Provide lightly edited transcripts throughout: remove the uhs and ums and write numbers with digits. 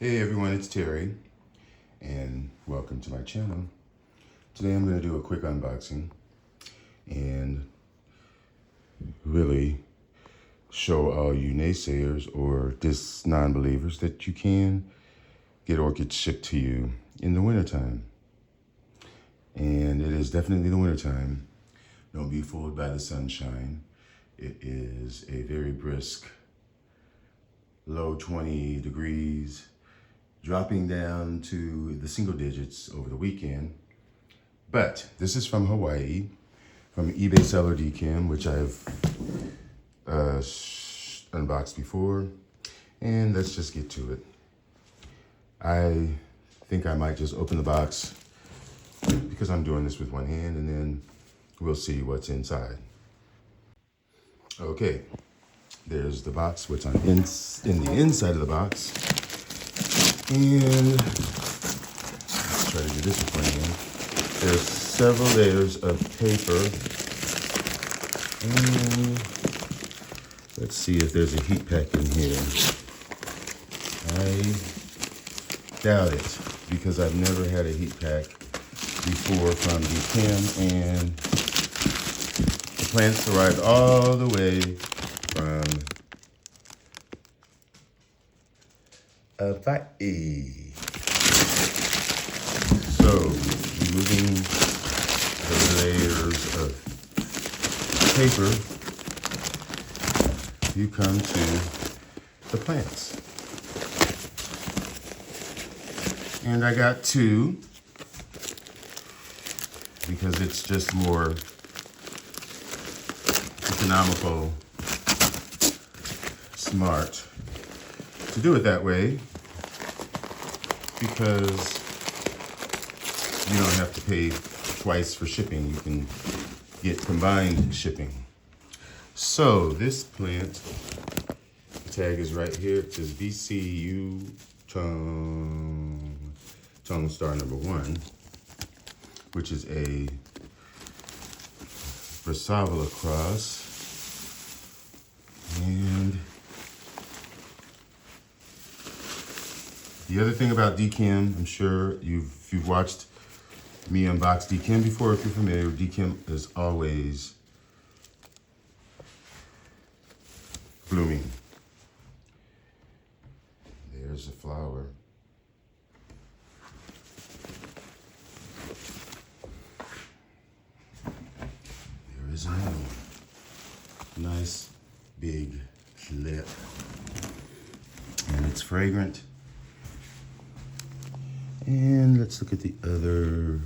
Hey everyone, it's Terry, and welcome to my channel. Today I'm going to do a quick unboxing and really show all you naysayers or non-believers that you can get orchids shipped to you in the wintertime. And it is definitely the wintertime. Don't be fooled by the sunshine. It is a very brisk, low 20 degrees, dropping down to the single digits over the weekend. But this is from Hawaii, from eBay Seller DChem, which I've unboxed before. And let's just get to it. I think I might just open the box because I'm doing this with one hand, and then we'll see what's inside. Okay, there's the box, what's in the inside of the box. And let's try to do this with one hand. There's several layers of paper. And let's see if there's a heat pack in here. I doubt it, because I've never had a heat pack before from DChem, and the plants arrived all the way from Hawaii. So, removing the layers of paper, you come to the plants. And I got two, because it's just more economical, smart to do it that way, because you don't have to pay twice for shipping. You can get combined shipping. So this plant, the tag is right here. It says VCU tongue star number 1, which is a Versavala cross. And the other thing about DChem, I'm sure if you've watched me unbox DChem before, if you're familiar, DChem is always blooming. There's a flower. There is another one. Nice big clip. And it's fragrant. And let's look at the other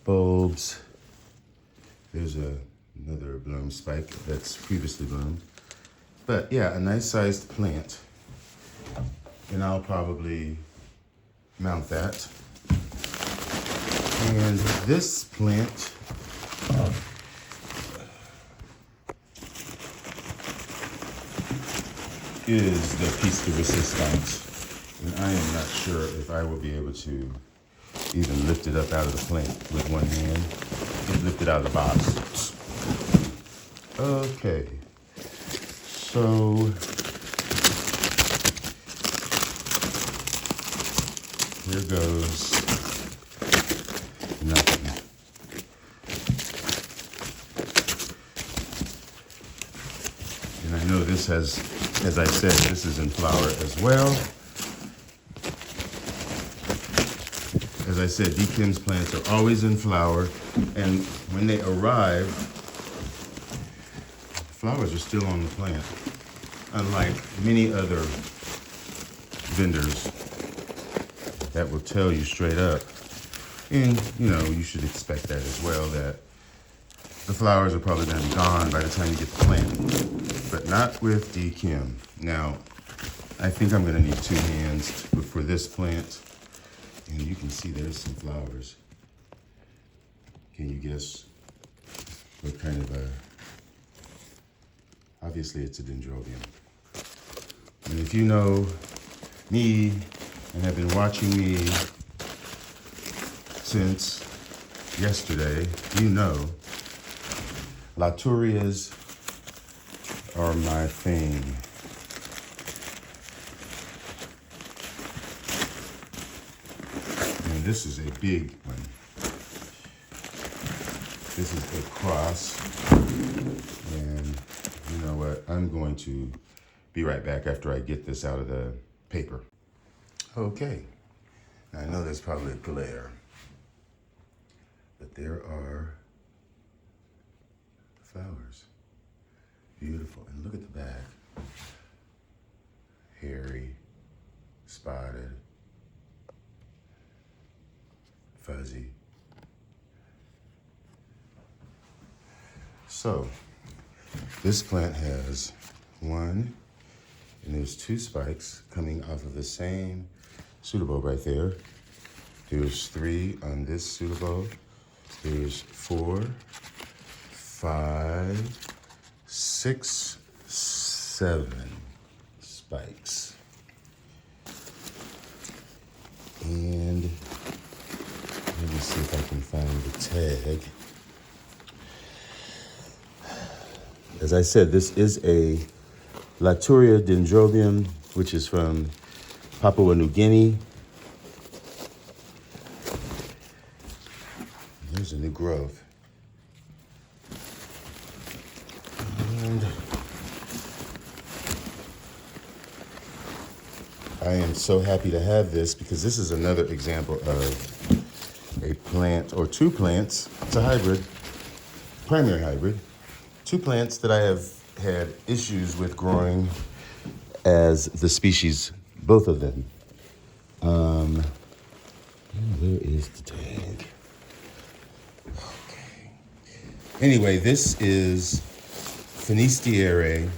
bulbs. There's another bloom spike that's previously bloomed. But yeah, a nice sized plant. And I'll probably mount that. And this plant is the piece de resistance. And I am not sure if I will be able to even lift it up out of the plant with one hand. Just lift it out of the box. Okay. So here goes nothing. And I know this has, as I said, this is in flower as well. As I said, DChem's plants are always in flower, and when they arrive, the flowers are still on the plant, unlike many other vendors that will tell you straight up. And, you know, you should expect that as well, that the flowers are probably going to be gone by the time you get the plant, but not with DChem. Now, I think I'm going to need 2 hands for this plant. And you can see there's some flowers. Can you guess what kind of a... Obviously it's a dendrobium. And if you know me and have been watching me since yesterday, you know Laturias are my thing. And this is a big one. This is a cross. And you know what? I'm going to be right back after I get this out of the paper. Okay. Now, I know there's probably a glare, but there are flowers. Beautiful. And look at the back. Hairy, spotted, fuzzy. So, this plant has one, and there's two spikes coming off of the same pseudobulb right there. There's three on this pseudobulb. There's 4, 5, 6, 7 spikes. And let me see if I can find the tag. As I said, this is a Laturia dendrobium, which is from Papua New Guinea. There's a new growth. And I am so happy to have this because this is another example of a plant or two plants. It's a hybrid, primary hybrid. Two plants that I have had issues with growing as the species, both of them. Where is the tag? Okay. Anyway, this is Finisterre.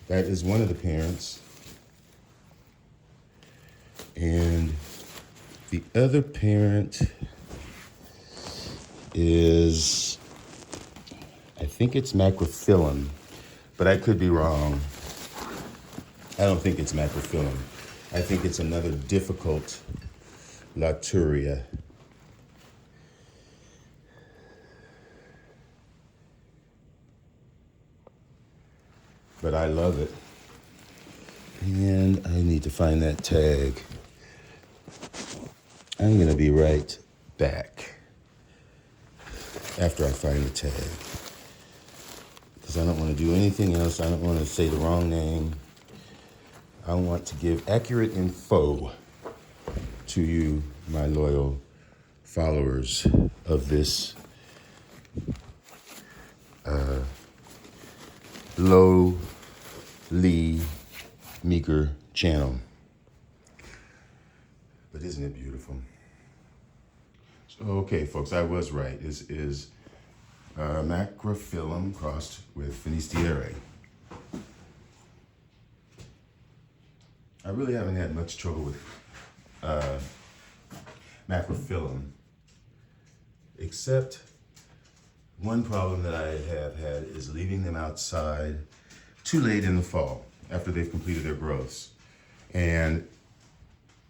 That is one of the parents. And the other parent is, I think it's macrophyllum, but I could be wrong. I don't think it's macrophyllum. I think it's another difficult Laturia. But I love it. And I need to find that tag. I'm gonna be right back after I find the tag. Because I don't want to do anything else. I don't want to say the wrong name. I want to give accurate info to you, my loyal followers of this lowly, meager channel. But isn't it beautiful? So, okay, folks, I was right. This is macrophyllum crossed with Finisterre. I really haven't had much trouble with macrophyllum, except one problem that I have had is leaving them outside too late in the fall after they've completed their growths and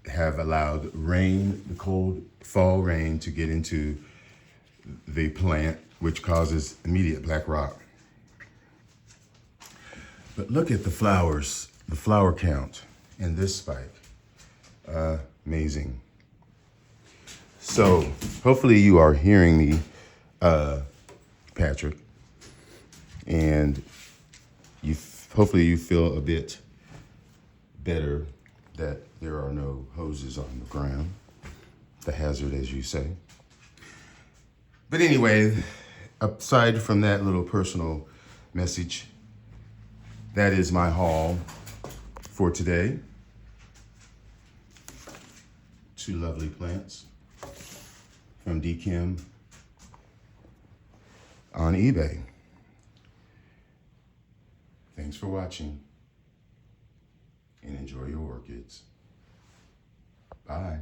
have allowed rain, the cold fall rain, to get into the plant, which causes immediate black rot. But look at the flowers, the flower count in this spike. Amazing. So hopefully you are hearing me, Patrick, and hopefully you feel a bit better that there are no hoses on the ground, the hazard, as you say. But anyway, aside from that little personal message, that is my haul for today. Two lovely plants from DKim on eBay. Thanks for watching and enjoy your orchids. Bye.